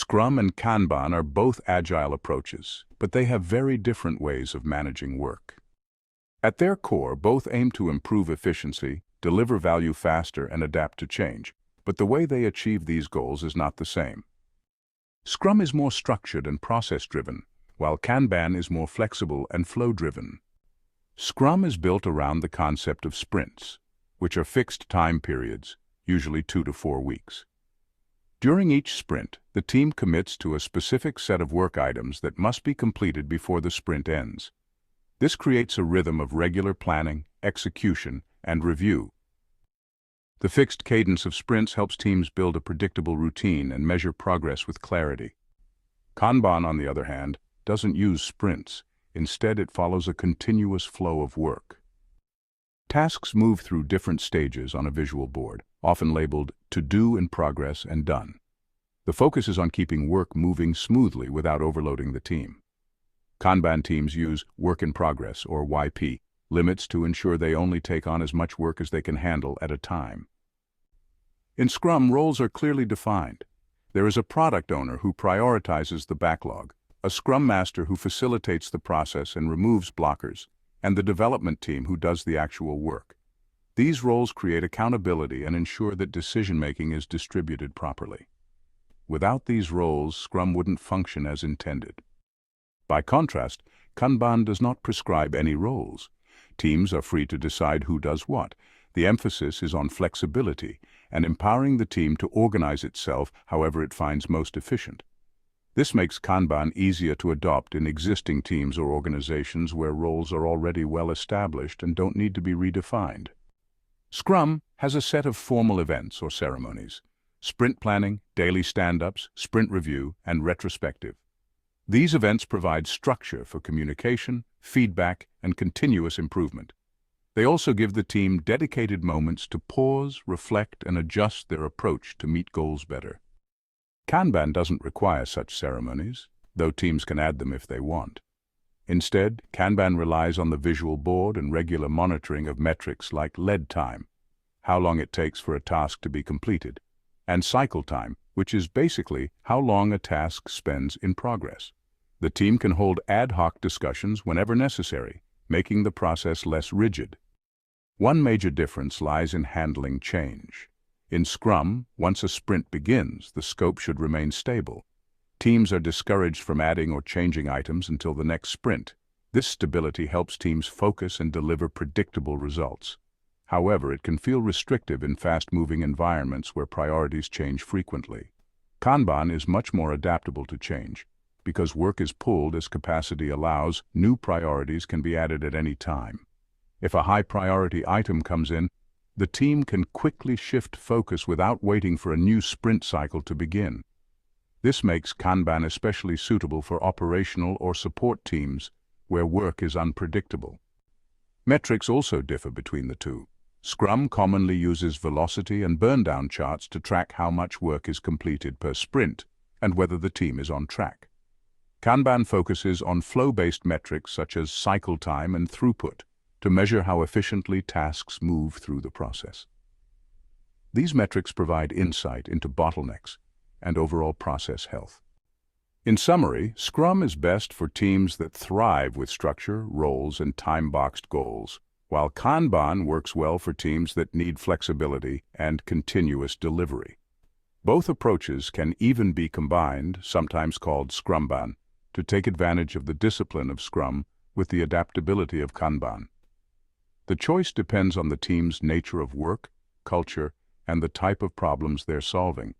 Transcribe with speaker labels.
Speaker 1: Scrum and Kanban are both agile approaches, but they have very different ways of managing work. At their core, both aim to improve efficiency, deliver value faster, and adapt to change, but the way they achieve these goals is not the same. Scrum is more structured and process-driven, while Kanban is more flexible and flow-driven. Scrum is built around the concept of sprints, which are fixed time periods, usually 2 to 4 weeks. During each sprint, the team commits to a specific set of work items that must be completed before the sprint ends. This creates a rhythm of regular planning, execution, and review. The fixed cadence of sprints helps teams build a predictable routine and measure progress with clarity. Kanban, on the other hand, doesn't use sprints. Instead, it follows a continuous flow of work. Tasks move through different stages on a visual board, often labeled "to do," "in progress," and "done." The focus is on keeping work moving smoothly without overloading the team. Kanban teams use work in progress, or YP, limits to ensure they only take on as much work as they can handle at a time. In Scrum, roles are clearly defined. There is a product owner who prioritizes the backlog, a Scrum Master who facilitates the process and removes blockers, and the development team who does the actual work. These roles create accountability and ensure that decision-making is distributed properly. Without these roles, Scrum wouldn't function as intended. By contrast, Kanban does not prescribe any roles. Teams are free to decide who does what. The emphasis is on flexibility and empowering the team to organize itself however it finds most efficient. This makes Kanban easier to adopt in existing teams or organizations where roles are already well established and don't need to be redefined. Scrum has a set of formal events or ceremonies: sprint planning, daily stand-ups, sprint review, and retrospective. These events provide structure for communication, feedback, and continuous improvement. They also give the team dedicated moments to pause, reflect, and adjust their approach to meet goals better. Kanban doesn't require such ceremonies, though teams can add them if they want. Instead, Kanban relies on the visual board and regular monitoring of metrics like lead time, how long it takes for a task to be completed, and cycle time, which is basically how long a task spends in progress. The team can hold ad hoc discussions whenever necessary, making the process less rigid. One major difference lies in handling change. In Scrum, once a sprint begins, the scope should remain stable. Teams are discouraged from adding or changing items until the next sprint. This stability helps teams focus and deliver predictable results. However, it can feel restrictive in fast-moving environments where priorities change frequently. Kanban is much more adaptable to change. Because work is pulled as capacity allows, new priorities can be added at any time. If a high-priority item comes in, the team can quickly shift focus without waiting for a new sprint cycle to begin. This makes Kanban especially suitable for operational or support teams where work is unpredictable. Metrics also differ between the two. Scrum commonly uses velocity and burn-down charts to track how much work is completed per sprint and whether the team is on track. Kanban focuses on flow-based metrics such as cycle time and throughput to measure how efficiently tasks move through the process. These metrics provide insight into bottlenecks and overall process health. In summary, Scrum is best for teams that thrive with structure, roles, and time-boxed goals, while Kanban works well for teams that need flexibility and continuous delivery. Both approaches can even be combined, sometimes called Scrumban, to take advantage of the discipline of Scrum with the adaptability of Kanban. The choice depends on the team's nature of work, culture, and the type of problems they're solving.